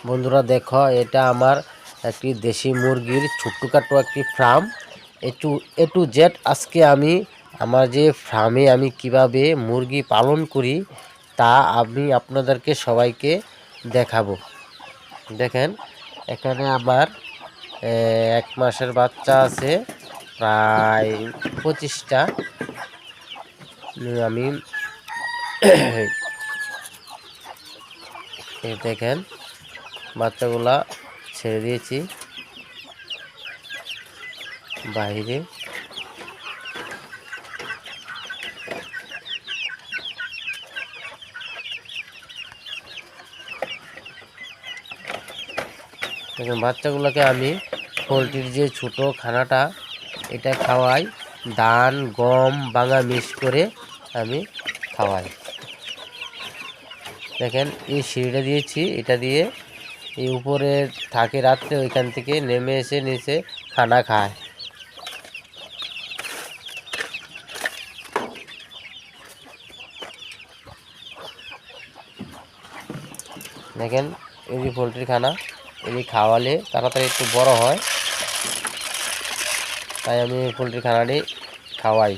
বন্ধুরা দেখো, এটা আমার একটি দেশি মুরগির ছোট্টখাটো একটি ফার্ম। এ টু জেড আজকে আমি আমার যে ফার্মে আমি কিভাবে মুরগি পালন করি তা আমি আপনাদেরকে সবাইকে দেখাবো। দেখেন, এখানে আমার 1 মাসের বাচ্চা আছে প্রায় 25টা। আমি দেখেন, বাচ্চাগুলা ছেড়ে দিয়েছি বাইরে। দেখেন, বাচ্চাগুলোকে আমি পোলট্রির যে ছোট খানাটা এটা খাওয়াই, ধান গম ভাঙা মিক্স করে আমি খাওয়াই। দেখেন, এই সিঁড়িটা দিয়েছি, এটা দিয়ে এই উপরে থাকে রাত্রে, ওইখান থেকে নেমে এসে নিচে খানা খায়। দেখেন, এই যে পোলট্রির খানা, এই খাওয়ালে তাড়াতাড়ি একটু বড় হয়, তাই আমি পোলট্রির খানাটি খাওয়াই।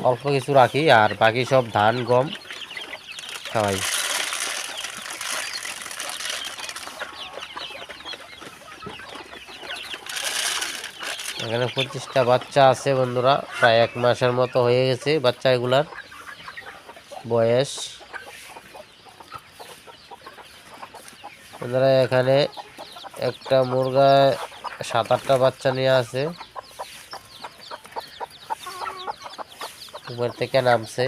অল্প কিছু রাখি আর বাকি সব ধান গম খাওয়াই। এখানে 25টা বাচ্চা আছে বন্ধুরা, প্রায় 1 মাসের মতো হয়ে গেছে বাচ্চা এগুলার বয়স। বন্ধুরা, এখানে একটা মুরগা 7-8টা বাচ্চা নিয়ে আছে, উমের থেকে নামছে।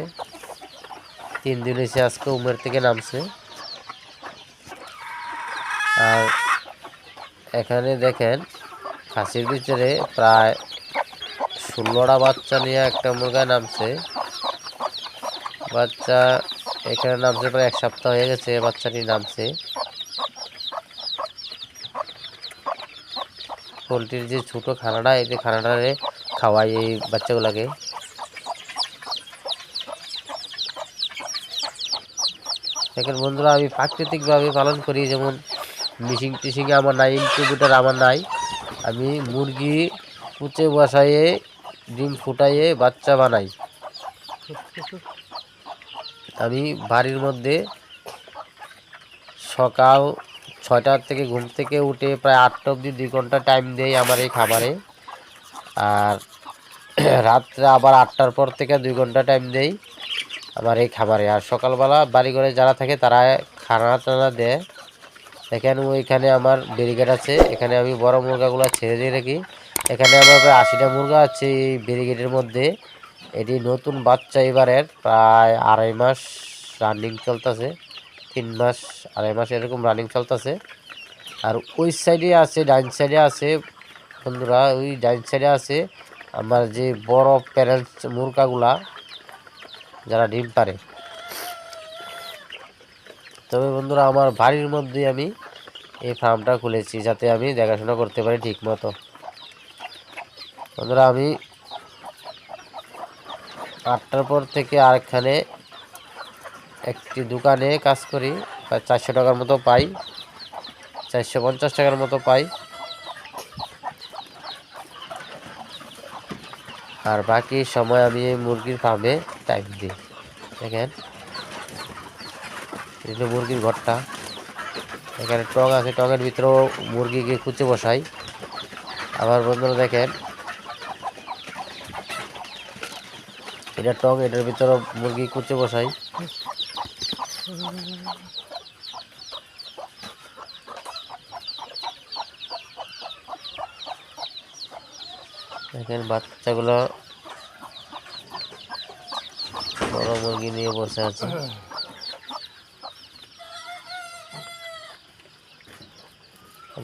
3 দিন হয়েছে আজকে উমের থেকে নামছে। আর এখানে দেখেন, খাসির ভিতরে প্রায় 16টা বাচ্চা নিয়ে একটা মুরগা নামছে। বাচ্চা এখানে নামছে প্রায় 1 সপ্তাহ হয়ে গেছে বাচ্চাটি নামছে। পোলট্রির যে ছোট খানাটা, এই যে খানাটারে খাওয়াই এই বাচ্চাগুলোকে। দেখেন বন্ধুরা, আমি প্রাকৃতিকভাবে পালন করি, যেমন মিশিং টিশিং আমার নাই, ইনকিউবেটর আমার নাই। আমি মুরগি কুচে বসাইয়ে ডিম ফুটাইয়ে বাচ্চা বানাই। আমি বাড়ির মধ্যে সকাল 6টা থেকে ঘুম থেকে উঠে প্রায় 8টা অবধি 2 ঘন্টা টাইম দেই আমার এই খাবারে। আর রাত্রে আবার 8টার পর থেকে 2 ঘন্টা টাইম দেই আমার এই খাবারে। আর সকালবেলা বাড়িঘরে যারা থাকে তারা খানা টানা দেয়। দেখেন, ওইখানে আমার ব্যারিকেড আছে, এখানে আমি বড় মুরগাগুলো ছেড়ে দিয়ে রাখি। এখানে আমার প্রায় 80টা মুরগা আছে এই ব্যারিকেডের মধ্যে। এটি নতুন বাচ্চা, এবারের প্রায় 2.5 মাস রানিং চলতেছে, 3 মাস 2.5 মাস এরকম রানিং চলতেছে। আর ওই সাইডে আছে, ডাইন সাইডে আছে বন্ধুরা, ওই ডাইন সাইডে আছে আমার যে বড় প্যারেন্টস মুরগাগুলা যারা ডিম পারে। তবে বন্ধুরা, আমার বাড়ির মধ্যে আমি এই ফার্মটা খুলেছি যাতে আমি দেখাশোনা করতে পারি ঠিক মতো। বন্ধুরা, আমি 8টার পর থেকে আরেকখানে একটি দোকানে কাজ করি, প্রায় 400 টাকার মতো পাই, 450 টাকার মতো পাই। আর বাকি সময় আমি এই মুরগির ফার্মে টাইম দিই। দেখেন, এই যে মুরগির ঘরটা, এখানে টং আছে, টঙের ভিতরেও মুরগিকে কুচে বসাই। আবার বন্ধুরা দেখেন, এটা টং, এটার ভিতরে মুরগি কুচে বসাই। দেখেন, বাচ্চাগুলো বড় মুরগি নিয়ে বসে আছে।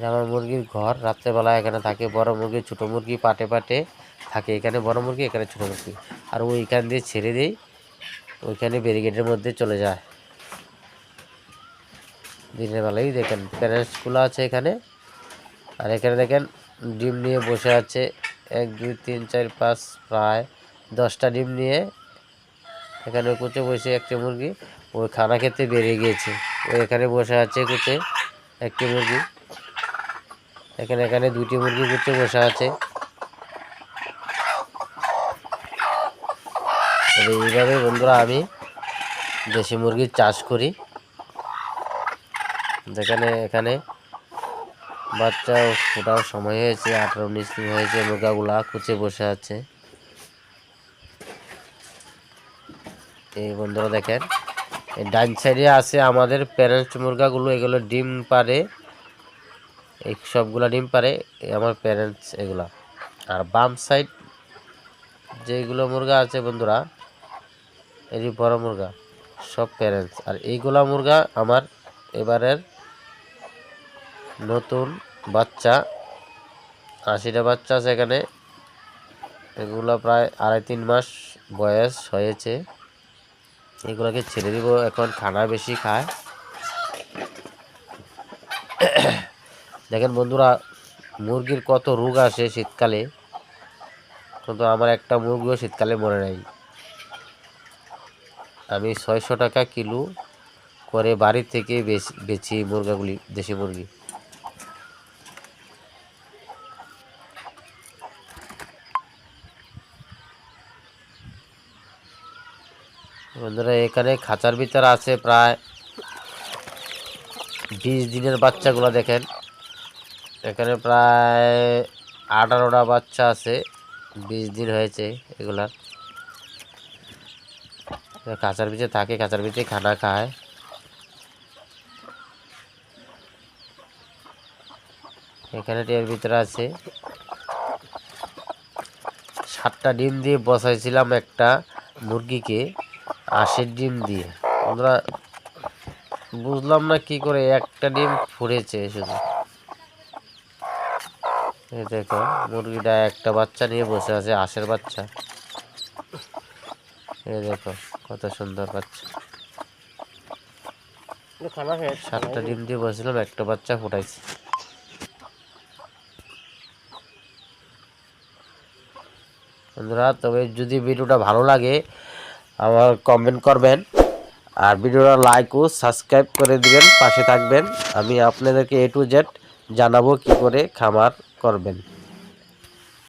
আমার মুরগির ঘর, রাত্রেবেলা এখানে থাকে বড় মুরগি ছোট মুরগি পাটে পাটে থাকে, এখানে বড় মুরগি এখানে ছোট মুরগি। আর ওইখান দিয়ে ছেড়ে দেই, ওইখানে ব্যারিকেডের মধ্যে চলে যায় দিনের বেলায়। দেখেন, প্যারেন্টসগুলো আছে এখানে। আর এখানে দেখেন, ডিম নিয়ে বসে আছে 1 2 3 4 5 প্রায় 10টা ডিম নিয়ে। এখানে কুচে বসে একটা মুরগি ওই খানা খেতে বেরিয়ে গিয়েছে, ও এখানে বসে আছে কুচে। একটি মুরগি, এখানে দুটি মুরগি কুচে বসে আছে। এইভাবে বন্ধুরা আমি দেশি মুরগির চাষ করি। এখানে বাচ্চা ফোটার সময় হয়েছে, 18-19 দিন হয়েছে, মুরগাগুলা কুচে বসে আছে। এই বন্ধুরা দেখেন, এই ডান সাইডে আছে আমাদের প্যারেন্টস মুরগাগুলো, এগুলো ডিম পারে, এই সবগুলা ডিম পারে, আমার প্যারেন্টস এগুলা। আর বাম সাইড যেগুলো মুরগা আছে বন্ধুরা, এই বড় মুরগা সব প্যারেন্টস। আর এইগুলা মুরগা আমার এবারের নতুন বাচ্চা, 80টা বাচ্চা আছে এখানে। এগুলা প্রায় 2.5-3 মাস বয়স হয়েছে। এগুলোকে ছেড়ে দিব, এখন খানা বেশি খায়। দেখেন বন্ধুরা, মুরগির কত রোগ আসে শীতকালে, কিন্তু আমার একটা মুরগিও শীতকালে মরে নাই। আমি 600 টাকা কিলো করে বাড়ি থেকে বেচি মুরগাগুলি, দেশি মুরগি। বন্ধুরা এখানে খাঁচার ভিতরে আছে প্রায় 20 দিনের বাচ্চাগুলো দেখেন, এখানে প্রায় 18টা বাচ্চা আছে, 20 দিন হয়েছে এগুলার। খাঁচার ভিতরে থাকে, খাঁচার ভিতরে খানা খায়। এখানে এর ভিতরে আছে 7টা ডিম দিয়ে বসাইছিলাম একটা মুরগিকে, 80 ডিম দিয়ে। আমরা বুঝলাম না কি করে একটা ডিম ফুটেছে শুধু। এই দেখো মুরগিটা একটা বাচ্চা নিয়ে বসে আছে, 80 বাচ্চা। এই দেখো কত সুন্দর বাচ্চা, 7টা ডিম দিয়ে বসেছিলাম, একটা বাচ্চা ফুটাইছে। বন্ধুরা তবে যদি ভিডিওটা ভালো লাগে আমার কমেন্ট করবেন, আর ভিডিওটা লাইক ও সাবস্ক্রাইব করে দিবেন, পাশে থাকবেন। আমি আপনাদেরকে A to Z জানাবো কি করে খামার করবেন।